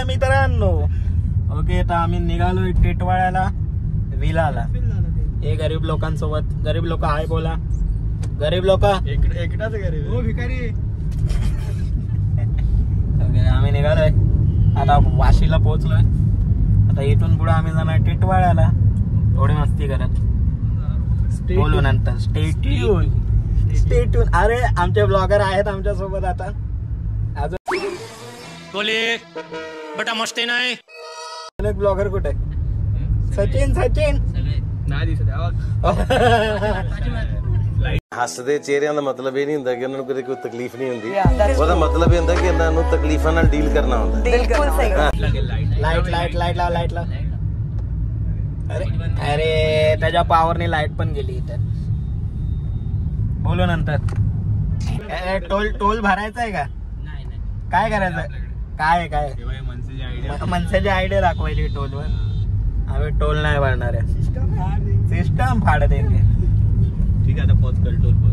मित्रांनो ओके, तर आम्ही निघालोय टिटवाळ्याला विलाला. हे गरीब लोकांसोबत. गरीब लोक हाय बोला. गरीब लोक एकटाच गरीब हो भिकारी. ओके, आम्ही निघालोय आता वाशीला पोहोचलोय. आता इथून पुढे आम्ही जाणार टिटवाळ्याला. थोडी मस्ती करत बोलू नंतर. Stay tune. अरे आमचे ब्लॉगर आहेत आमच्या सोबत आता. बोले बेटा मस्ती नाही. ब्लॉगर कुठे? सचिन ना दिसत. ਹੱਸਦੇ ਚਿਹਰਿਆਂ ਦਾ ਮਤਲਬ ਇਹ ਨਹੀਂ ਹੁੰਦਾ ਕਿ ਉਹਨਾਂ ਨੂੰ ਕਦੇ ਕੋਈ ਤਕਲੀਫ ਨਹੀਂ ਹੁੰਦੀ. ਉਹਦਾ ਮਤਲਬ ਇਹ ਹੁੰਦਾ ਕਿ ਇਹਨਾਂ ਨੂੰ ਤਕਲੀਫਾਂ ਨਾਲ ਡੀਲ ਕਰਨਾ ਹੁੰਦਾ. ਬਿਲਕੁਲ ਸਹੀ. लाईट अरे त्याच्या पावरने लाईट पण गेली इथं. बोलू नंतर. टोल भरायचा आहे का? काय करायचं? काय मनसेची आयडिया दाखवायची टोलवर. आम्ही टोल नाही भरणार आहे. सिस्टम फाड़ देंगे. ठीक आहे, आता पॉज कर. Toll pause.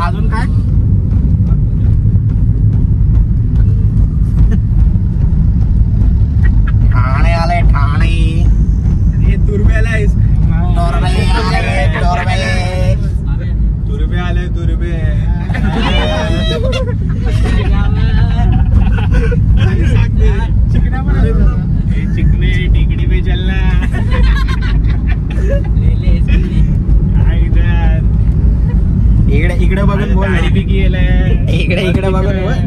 अजून काय? ठाणे आले. ठाणे तुर्बे आलाय. चिकने टिकड़ी पे चलना. इकडे बघून बोल. इकडे बघून बोल.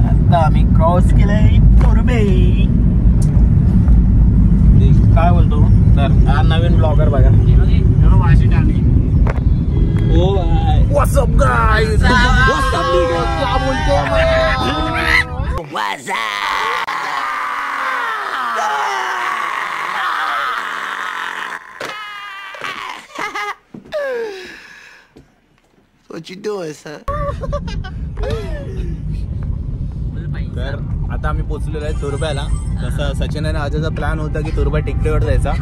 आता आम्ही क्रॉस केलंय तुर्बे. काय बोलतो तर हा नवीन ब्लॉगर बघा. वाशी ठाणे. ओ व्हॉट्स अप गाइस. व्हॉट्स अप निगा. क्या बोलते हो? व्हॉट्स up. What you doing, son? तर आता आम्ही पोहोचलेलो आहे तुर्ब्याला. तसं सचिन आणि आजचा प्लॅन होता की तुर्बा टेकडीवर जायचा.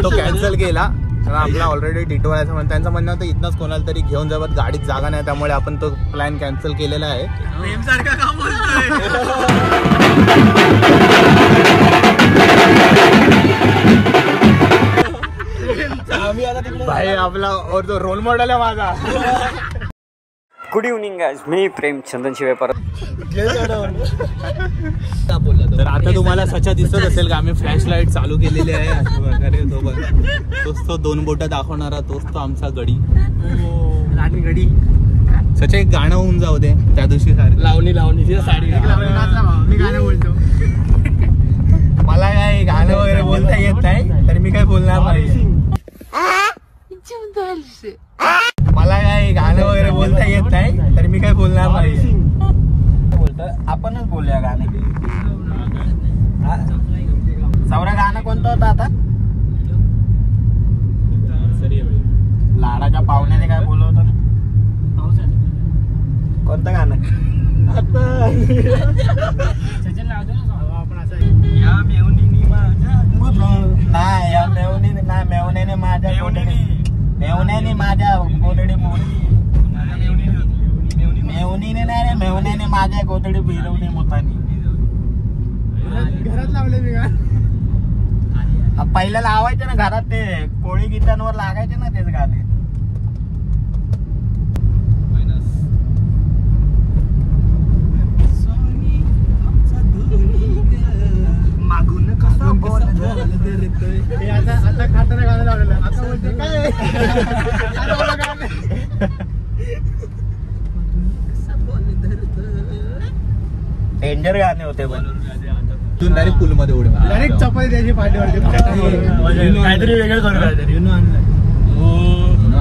तो कॅन्सल केला. आपला ऑलरेडी टिटवाळ्याचा म्हणून त्यांचं म्हणणं होतं इथनच कोणाला तरी घेऊन जावं. गाडीत जागा नाही, त्यामुळे आपण तो प्लॅन कॅन्सल केलेला आहे. भाई आपला और तो रोल मॉडेल आहे माझा. गुड इव्हनिंग गाइस, मी प्रेम चंदन शिवाय परत. तर आता तुम्हाला सचा दिसत असेल का आम्ही फ्लॅश लाईट चालू केलेली आहे अशा प्रकारे. तो बघा, तोच तो 2 बोटं दाखवणारा, तोच तो आमचा गडी. राणी गडी. सचा एक गाणं होऊन जाऊ दे त्या दिवशी. लावणी साडी. मी गाणं बोलतो. मला काय गाणं वगैरे बोलता येत नाही, तर मी काय बोलणार पाहिजे. मला काय गाणं वगैरे बोलता येत नाही, तर मी काय बोलणार पाहिजे. बोलतो आपणच बोलूया गाणे. सौरा गाणं कोणतं होतं आता? लाडाच्या पाहुण्याने काय बोललं होतं ना? कोणतं गाणं? मेवण्याने माझ्या कोठडी मोडली. मेवणीने नाही रे, मेवण्याने माझ्या गोधडी फिरवली मुतानी. घरात लावले मी का पहिल्या लावायचे ना घरात, ते कोळी गीतांवर लागायचे ना तेच गाणे. मागून कसं आता खाताना गाणं लावलेलं आता बोलते काय डेंजर गाणे होते पण. तू डायरेक्ट पूल मध्ये उडी मार, डायरेक्ट चपाती द्यायची पाठीवरती, काहीतरी वेगळं करू काहीतरी.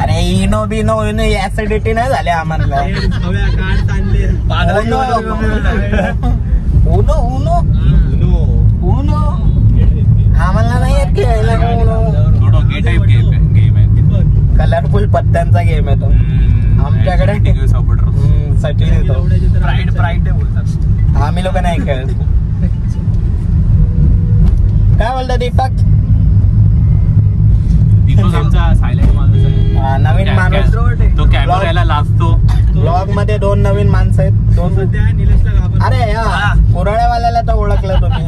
अरे इनो बिनो इनो ऍसिडिटी नाही झाले आम्हाला. उनो उनो उनो आम्हाला नाही येत खेळायला. कलरफुल पत्त्यांचा गेम आहे तो आमच्याकडे. सचिन येतो, प्राईड बोलतात, आम्ही लोक नाही खेळत. काय बोलतात दीपक? आमचा सायलेंट माणूस आहे, नवीन माणूस तो कॅमेऱ्याला लाजतो. ब्लॉग मध्ये 2 नवीन माणसं आहेत. 2 अरे या कुरळ्यावाल्याला तर ओळखलं तुम्ही.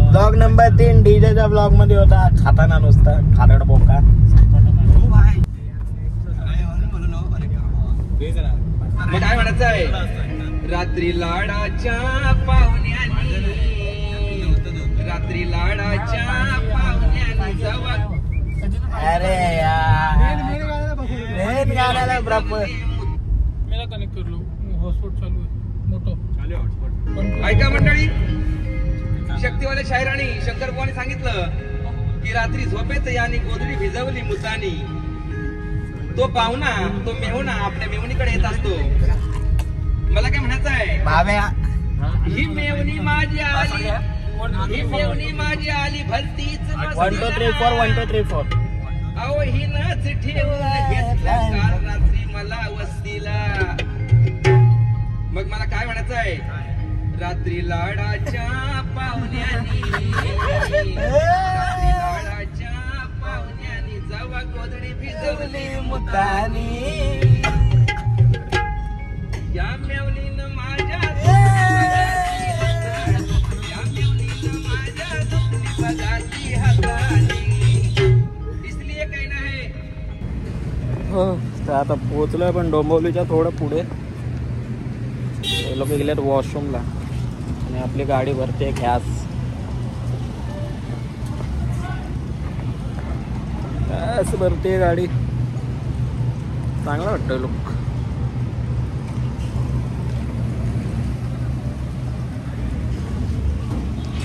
ब्लॉग नंबर 3 डीजेच्या ब्लॉग मध्ये होता, खाताना नुसता खारड बोका. काय म्हणायचं आहे? रात्री लाडाच्या पाहुण्यानी, रात्री लाडाच्या पाहुण्यानी जावा. अरे यार मेन गाण्याला प्रॉपर मेरा कनेक्ट कर लो, हॉटस्पॉट चालू आहे मोठं. ऐका मंडळी, शक्तिवाले शायराणी शंकर बुवाने सांगितलं की रात्री झोपेत यानी गोधडी भिजवली मुतानी. तो पाहुणा, तो मेहुणा आपल्या मेहुणीकडे येत असतो. मला काय म्हणायचं आहे? भाव्या ही मेवणी माझी आली, ही मेवणी माझी आली भलतीच 1 2 3 4 1 2 3 4. अहो ही नच ठेवून घेतलं काल रात्री मला वस्तीला. मग मला काय म्हणायचं आहे? रात्री लाडाच्या पाहुण्यानी, रात्री लाडाच्या पाहुण्यानी जावा गोधडी भिजवली मुतानी. या मेवणीनं माझ्या, या मेवणीनं माझ्या दुखली बघाती हातानी. इसलिए काही नाही. हो तर आता पोहोचलोय पण डोंबिवलीच्या थोडं पुढे. हे लोक गेलेत वॉशरूमला आणि आपली गाडी भरते गॅस. गॅस भरते गाडी, चांगलं वाटतं लोक.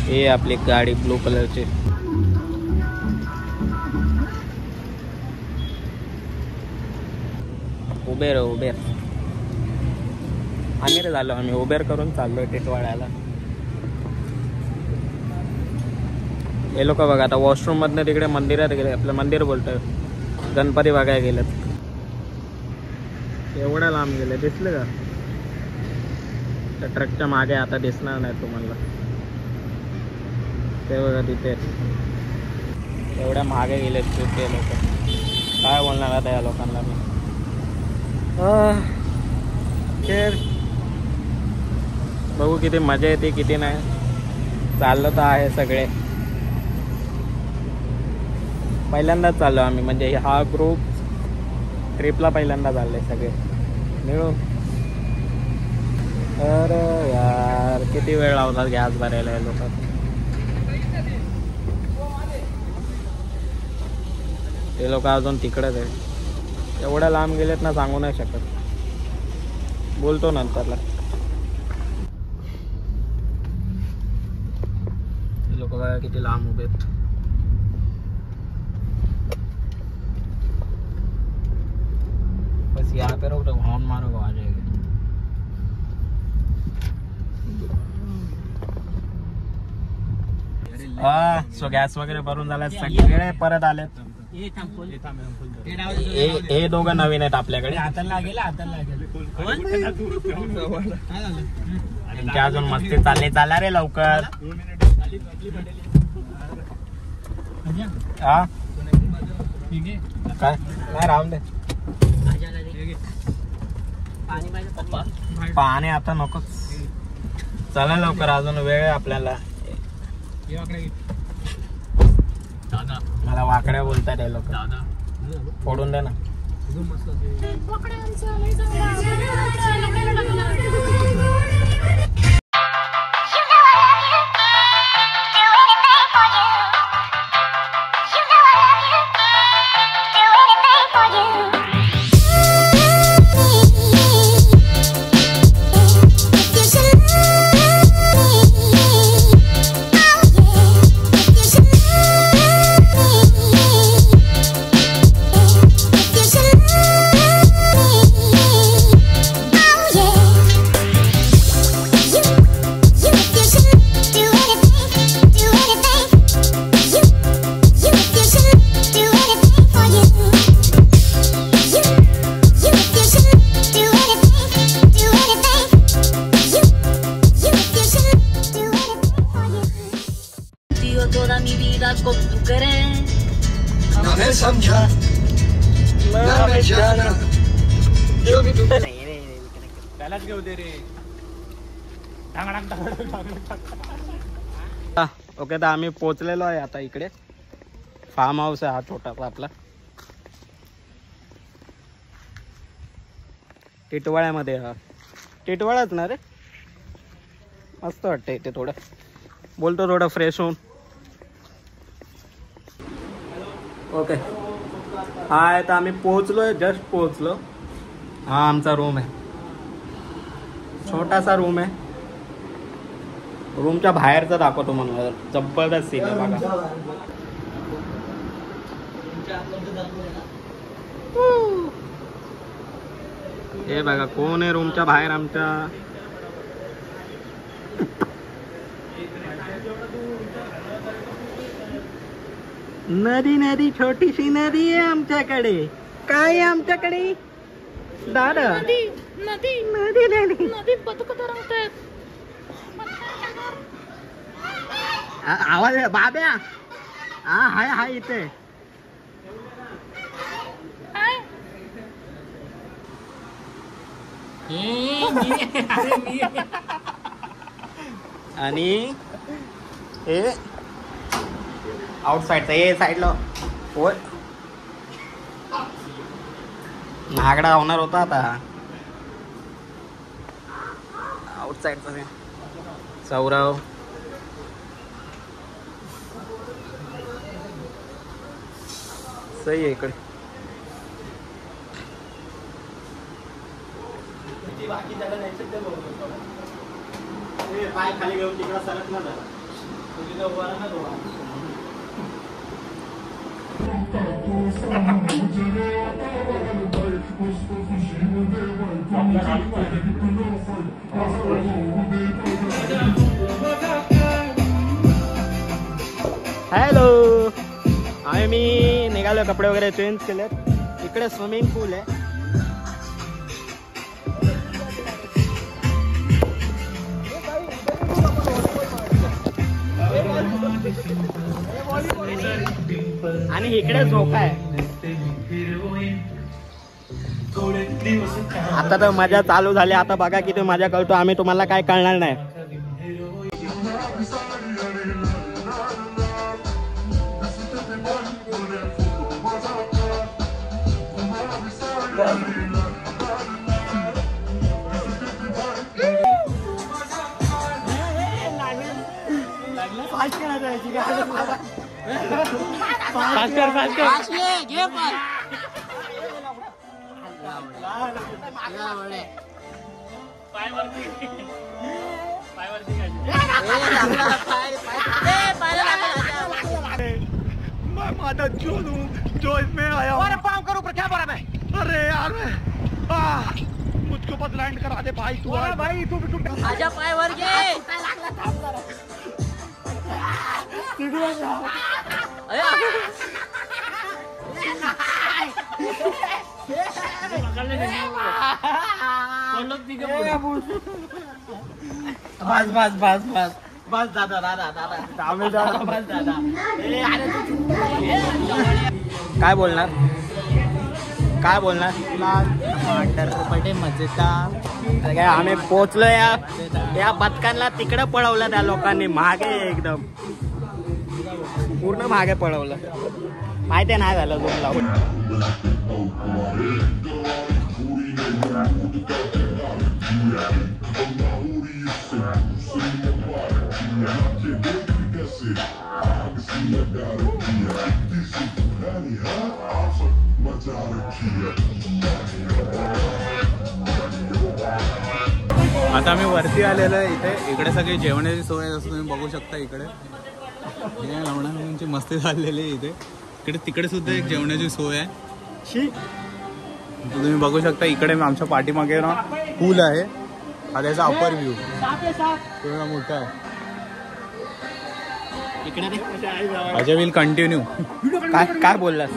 हे आपली गाडी ब्लू कलरची. उबेर उबेर आम्ही रे झालो, आम्ही उबेर करून चाललोय टिटवाळ्याला. हे लोक बघा आता वॉशरूम मधनं तिकडे मंदिरात गेले. आपलं मंदिर बोलतोय, गणपती बघायला गेलेत. एवढ्या लांब गेले, दिसले का? त्या ट्रकच्या मागे आता दिसणार नाही तुम्हाला. ते बघा तिथे एवढ्या मागे गेलेत ते लोक. काय बोलणार आता या लोकांना मी. खेळ बघू किती मजा येते किती नाही. चाललं तर आहे सगळे, पहिल्यांदाच चाललो आम्ही, म्हणजे हा ग्रुप ट्रिपला पहिल्यांदा चालले सगळे मिळून. तर यार किती वेळ लावतात गॅस भरायला हे लोक. ते लोक अजून तिकडेच आहे. एवढ्या लांब गेलेत ना, सांगू नाही शकत. बोलतो नंतरला. लोक बघा किती लांब उभेत. बस यहाँ पे रोक, हॉर्न मारो आ जाएगा. सो गॅस वगैरे भरून झाला, सगळे परत आलेत. हे दोघं नवीन आहेत आपल्याकडे. त्यांची अजून मस्ती चालली. चाला रे लवकर. हा काय नाही राहून दे. पाणी आता नको, चला लवकर, अजून वेळ आहे आपल्याला. मला वाकड्या बोलतात हे लोक, फोडून द्या ना. त्यालाच घेऊ दे रे. ओके, तर आम्ही पोचलेलो आहे आता इकडे. फार्म हाऊस आहे हा छोटासा आपला, टिटवाळ्यामध्ये. हा टिटवाळाच ना रे, मस्त वाटतं इथे. थोडं बोलतो, थोडं फ्रेश होऊन. ओके, हाय, तर आम्ही पोचलोय, जस्ट पोचलो. हा आमचा रूम आहे, छोटासा रूम आहे. रूमच्या बाहेरचा दाखवतो मला, जबरदस्त सीन आहे बघा. हे बघा कोण आहे रूमच्या बाहेर आमच्या. नदी नदी, छोटीशी नदी आहे आमच्याकडे. काय आहे आमच्याकडे दादा? नदी नदी नदी नदी नदी बदक तरंगतायत. आवाज बाब्या. हा हाय हाय इथे. आणि हे आउटसाइडचा, हे साईडला होय नागडा होणार होता आता. आउटसाइडचा सौरव. सही आहे इकडे. बाकी जगा नाही पाय खाली घेऊन तिकडे सरक ना झाला तुझी तर उभा ना तो. हॅलो, आम्ही निघालो, कपडे वगैरे चेंज केलेत. इकडे स्विमिंग पूल आहे. आणि इकडे झोका आहे. आता तर मजा चालू झाली. आता बघा किती मजा करतो आम्ही, तुम्हाला काय कळणार नाही. माता जो इसमें आया हूँ पाँव करो पर क्या बोला मैं? अरे यार मुझको बस लैंड करा दे भाई. तू भाई तू भी आजा पाय वर घे. बस बस बस बस बस दादा दादा दादा बस दादा. काय बोलणार, काय बोलणार? टमाटर मजेदार. तर काय आम्ही पोहोचलो या बदकांना तिकडे पळवलं त्या लोकांनी मागे एकदम पूर्ण मागे पळवलं. माहिती नाही झालं दोन लावून. आता आम्ही वरती आलेलो आहे. इकडे सगळी जेवणाची सोय असं तुम्ही बघू शकता. इकडे लवणाची मस्ती झालेली आहे. इकडे तिकडे सुद्धा एक जेवणाची सोय आहे. तुम्ही बघू शकता. इकडे आमच्या पाठीमागे ना पूल आहे. हा त्याचा अपर व्ह्यू पूर्ण मोठा आहे. Ajay will continue. काय बोललास?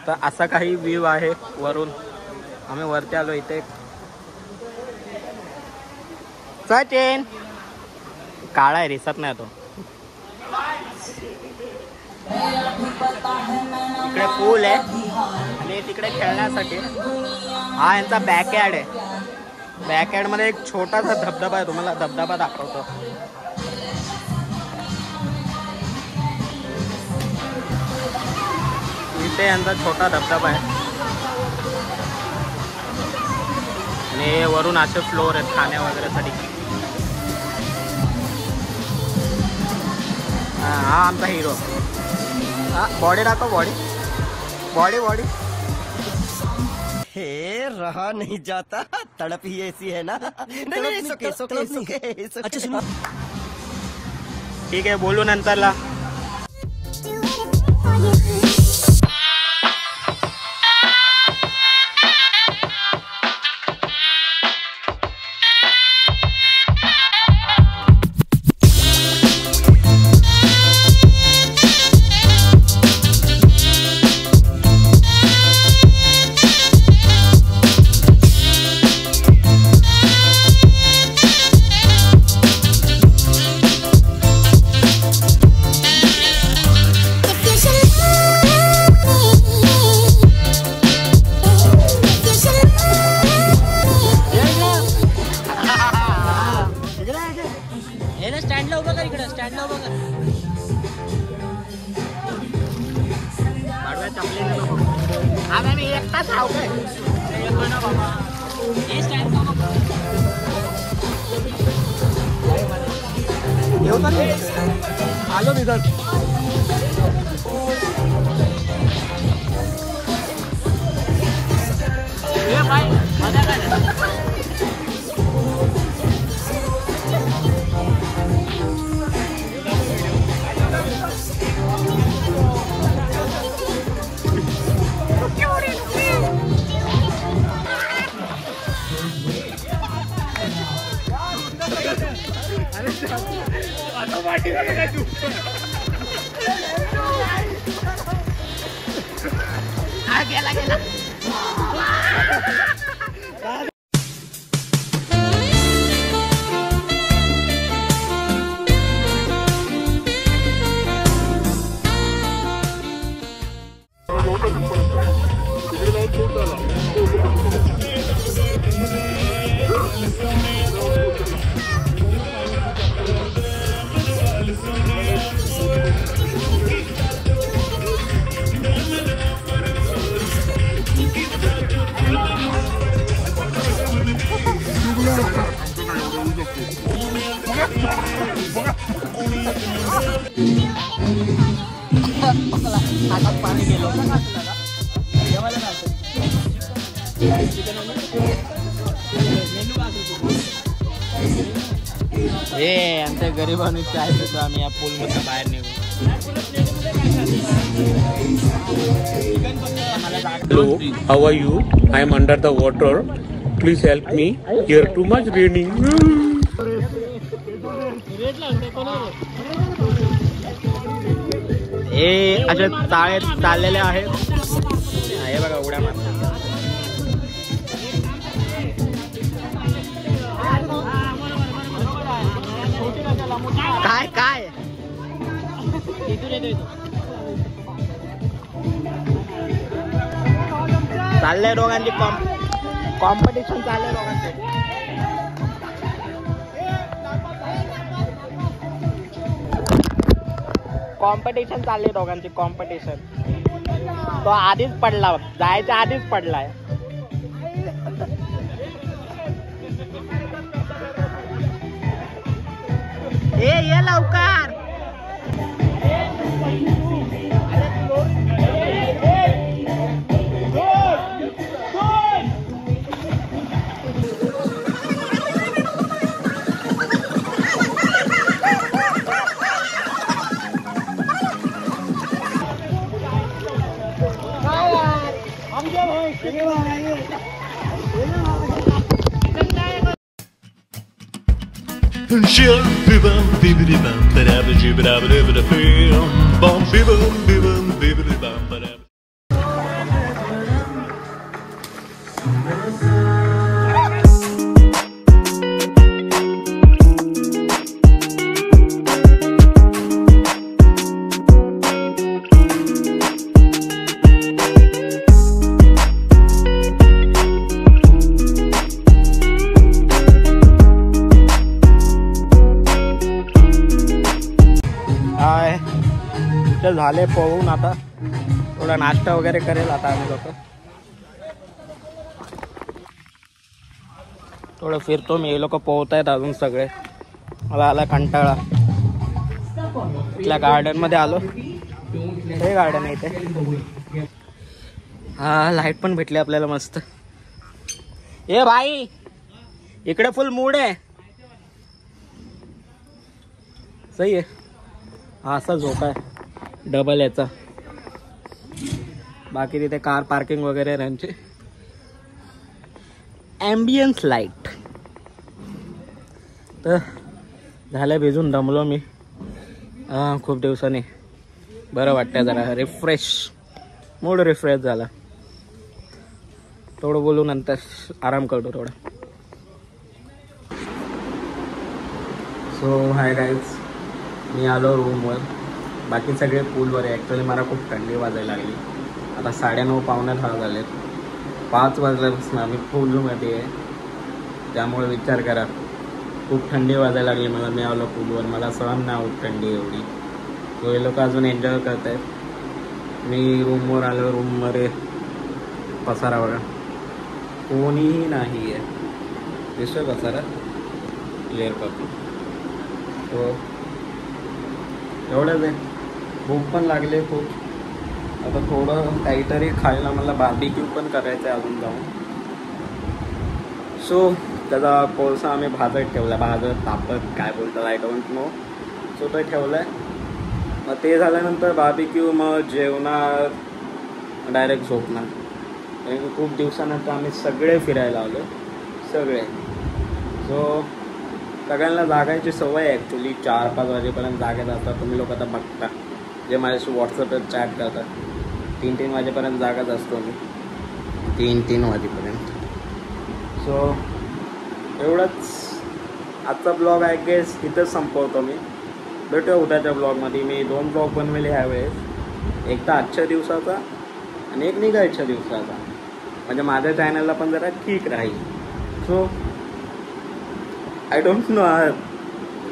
तर असा काही व्ह्यू आहे वरून. आम्ही वरती आलो. इथे सचिन काळा आहे दिसत नाही तो. इकडे पूल आहे आणि तिकडे खेळण्यासाठी हा यांचा बॅकयार्ड आहे. बॅकयार्ड मध्ये एक छोटासा धबधबा आहे. तुम्हाला धबधबा दाखवतो. इथे यांचा छोटा धबधबा आहे आणि वरून असे फ्लोर आहेत खाण्या वगैरे साठी. हा आमचा हिरो. हा बॉडी दाखव. बॉडी हे रहा नहीं जाता, तड़प ही ऐसी है ना. नहीं, सुके. अच्छा सुनो, ठीक आहे बोलू नंतरला. आलो इधर. गेला. हे आमच्या गरीबांनी चाय पितो आम्ही या पूल मधून बाहेर निघू. Hello, how are you? I am under the water. Please help me. Here too much raining. हे असे चाळे चाललेले आहेत. हे बघा उड्या मारतात. काय चाललंय दोघांची कॉम्पिटिशन चाललंय दोघांचे. कॉम्पिटिशन चालले दोघांची कॉम्पिटिशन. तो आधीच पडला, जायच्या आधीच पडलाय. ये लवकर. झाले पोहून. आता थोडा नाश्ता वगैरे करेल आता आम्ही लोक. थोडं फिरतो मी. हे लोक पोहतायत अजून सगळे. मला आला कंटाळा. इथल्या गार्डन मध्ये आलो. हे गार्डन आहे इथे. हा लाईट पण भेटली आपल्याला मस्त. ए भाई इकडे फुल मूड आहे. सही आहे. हा असा झोका आहे डबल याचा. बाकी तिथे कार पार्किंग वगैरे त्यांची. Ambience light. तर झालं भिजून दमलो मी. खूप दिवसांनी बरं वाटतं जरा. रिफ्रेश मूड रिफ्रेश झाला. थोडं बोलू नंतर आराम करतो थोडा. सो हाय गाईज, मी आलो रूमवर. बाकी सगळे पूलवर आहे. ॲक्च्युली मला खूप थंडी वाजायला लागली. आता 9:30 पावणे 10 झालेत. 5 वाजल्यापासून आम्ही पूलमध्ये आहे. त्यामुळे विचार करा खूप थंडी वाजायला लागली मला. मी आलो पूलवर. मला सहन नाही होत थंडी एवढी. तो हे लोक अजून एन्जॉय करत आहेत. मी रूमवर आलो. रूममध्ये पसारा बघा, कोणीही नाही आहे. दिसतोय पसारा क्लिअर करतो. तो एवढंच आहे. भूक पण लागली खूप. आता थोडं काहीतरी खायला मला बार्बिक्यू पण करायचं आहे अजून जाऊन. सो त्याचा कोळसा आम्ही भाजत ठेवला. भाजत तापत काय बोलतात आय डोंट नो. सो तो ठेवला आहे. मग ते झाल्यानंतर बार्बिक्यू, मग जेवणार, डायरेक्ट झोपणार. कारण खूप दिवसानंतर आम्ही सगळे फिरायला आलो सगळे. सो सगळ्यांना जागायची सवय आहे ॲक्च्युली. 4-5 वाजेपर्यंत जागेत असतात. तुम्ही लोक आता बघता जे माझ्याशी व्हॉट्सअपवर चॅट करतात. 3-3 वाजेपर्यंत जागाच असतो मी. 3-3 वाजेपर्यंत. सो एवढंच आजचा ब्लॉग आय गेस इथंच संपवतो मी. भेटूया उद्याच्या ब्लॉगमध्ये. मी 2 ब्लॉग बनवले ह्यावेळेस. एक तर आजच्या दिवसाचा आणि एक निघायच्या दिवसाचा. म्हणजे माझ्या चॅनलला पण जरा ठीक राहील. So I don't know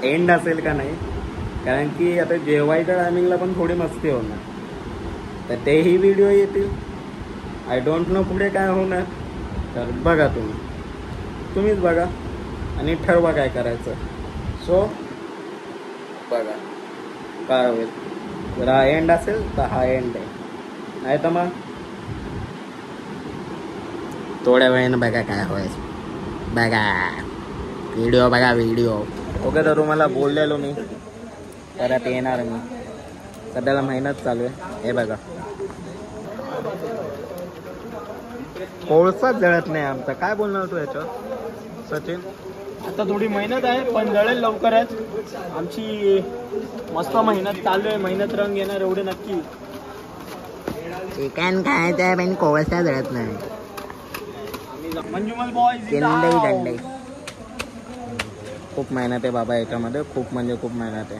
end असेल का नाही. कारण की आता जेवायच्या टायमिंगला पण थोडी मस्ती होणार. तर तेही व्हिडिओ येतील. आय डोंट नो पुढे काय होणार. तर बघा तुम्हीच बघा आणि ठरवा काय करायचं. सो बघा काय होईल. जर हा एंड असेल तर हा एंड आहे. नाही तर मग थोड्या वेळानं बघा काय होईल. बघा व्हिडिओ बघा व्हिडिओ. ओके तर तुम्हाला बोललेलो मी परत येणार मी. सध्याला मेहनत चालू आहे. हे बघा कोळसाच जळत नाही आमचा. काय बोलणार तू याच्यावर सचिन? आता थोडी मेहनत आहे पण जळेल लवकरच. आमची मस्त मेहनत चालू आहे. मेहनत रंग येणार एवढे नक्की. चिकन खायचं आहे पण कोळसा जळत नाही. मंजुमल बॉय दंडई खूप मेहनत आहे बाबा याच्यामध्ये. खूप म्हणजे खूप मेहनत आहे.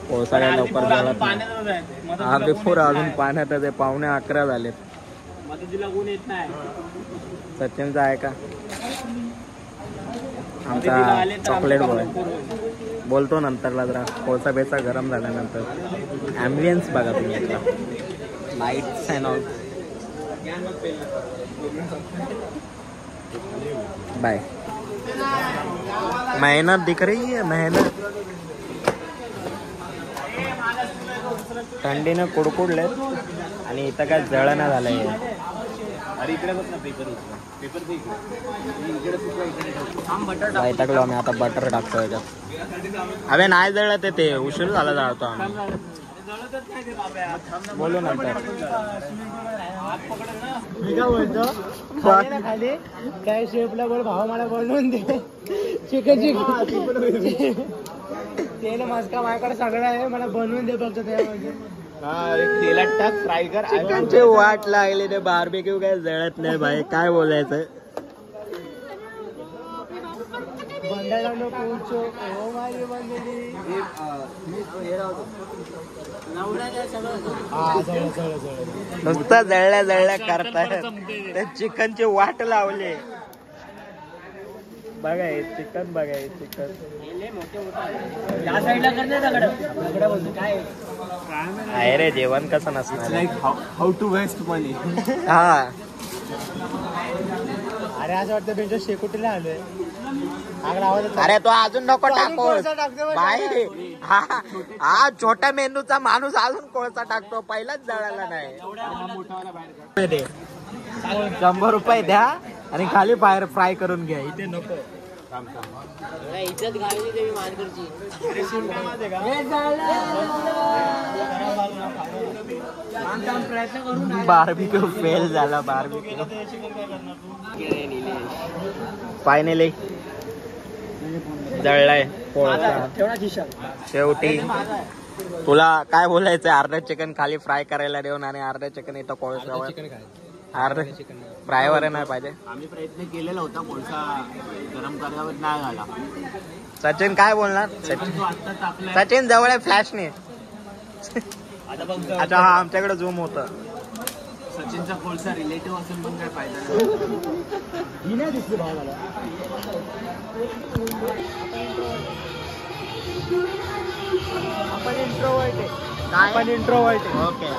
कोळसा काय लवकर जळत नाही. बिफोर अजून पाण्यातच आहे. 11:15 झालेत. मदतीला कोण येत नाही. सचिनचा आहे का आमचा चॉकलेट बॉय बोलतो नंतरला जरा कोळसा बेसा गरम झाल्यानंतर. ॲम्बियन्स बघा तुम्ही यातला, लाईट्स अँड ऑल. बाय. मेहनत दिख रही है, मेहनत. थंडीनं कुडकुडलेत आणि इथं काय जळणं झालंय. टाकलो आम्ही आता बटर टाकतो याच्यात. अबे नाही जळत ते उशीर झाला जातो आम्ही. बोलू नंतर. मी काय बोलतो खाली ना खाली काय शेपला बोल भाव मला बनवून दे. चिकन तेल मस्का माझ्याकडे सगळं आहे, मला बनवून दे फक्त त्यामध्ये. तेलात टाक, फ्राय कर. चिकनचे वाट लागले ते बार्बेक्यू काय जळत नाही भाई. काय बोलायचं. नुसतं जळल्या जळल्या करतायत ते चिकनची वाट लावले. बघाय चिकन, बघाय चिकन. या साईडला करते दगड काय आहे रे. जेवण कसं नसणार. हाऊ टू वेस्ट मनी. हा अरे असं वाटतं बेंच शेकोटीला आलोय. अरे तो अजून नको टाको बाई. हा छोट्या मेंदूचा माणूस अजून कोळसा टाकतो. पहिलाच जळाला नाही. 100 रुपये द्या आणि खाली फ्राय करून घ्या. इथे नको. इज्जत घालली देवी मानकरची. प्रयत्न करून बार्बेक्यू फेल झाला. बार्बेक्यू फायनली जळलाय कोळसा. शेवटी तुला काय बोलायचंय. अर्धा चिकन खाली फ्राय करायला देऊन आणि अर्धा चिकन इथं कोळसावर. अर्धा फ्रायवर नाही पाहिजे. आम्ही प्रयत्न केलेला होता कोळसा गरम करायवर, नाही झाला. सचिन काय बोलणार. सचिन जवळ आहे फ्लॅशने. अच्छा हा आमच्याकडे झूम होत. सचिनचा कोळसा रिलेटिव्ह असून पण काय फायदा नाही दिसली भावाला. आपण इंट्रोवर्ट आहे. आपण इंट्रोवर्ट आहे. ओके.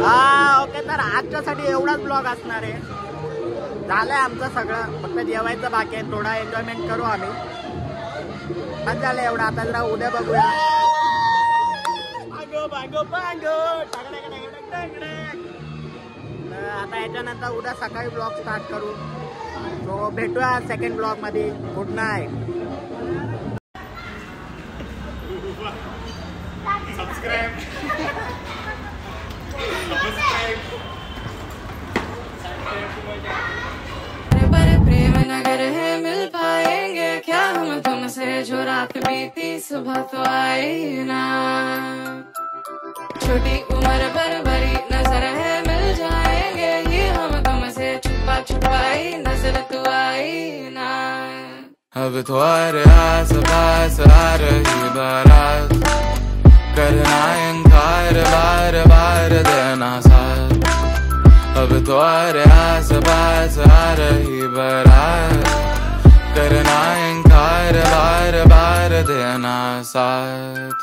हा ओके. तर आजच्यासाठी एवढाच ब्लॉग असणार आहे. झालंय आमचं सगळं, फक्त जेवायचं बाकी आहे. थोडा एन्जॉयमेंट करू आम्ही. पण झालं एवढं. आता जरा उद्या बघूया. आता याच्यानंतर उद्या सकाळी ब्लॉग स्टार्ट करू. सो भेटूया सेकंड ब्लॉग मध्ये. Good night. बड़े प्रेम नगर है, मिल पाएंगे क्या हम तुमसे. जो रात बीती सुबह तो आई ना. छोटी उम्र पर बड़ी नजर है, मिल जाएंगे ये हम तुमसे. छुपा छुपाई नजर तू आई ना. अब तुम्हारे आस पास आ रही बारात, करना इनकार बार बार देना साथ. अब तुम्हारे आस पास आ रही बारात, करना इनकार बार बार देना साथ.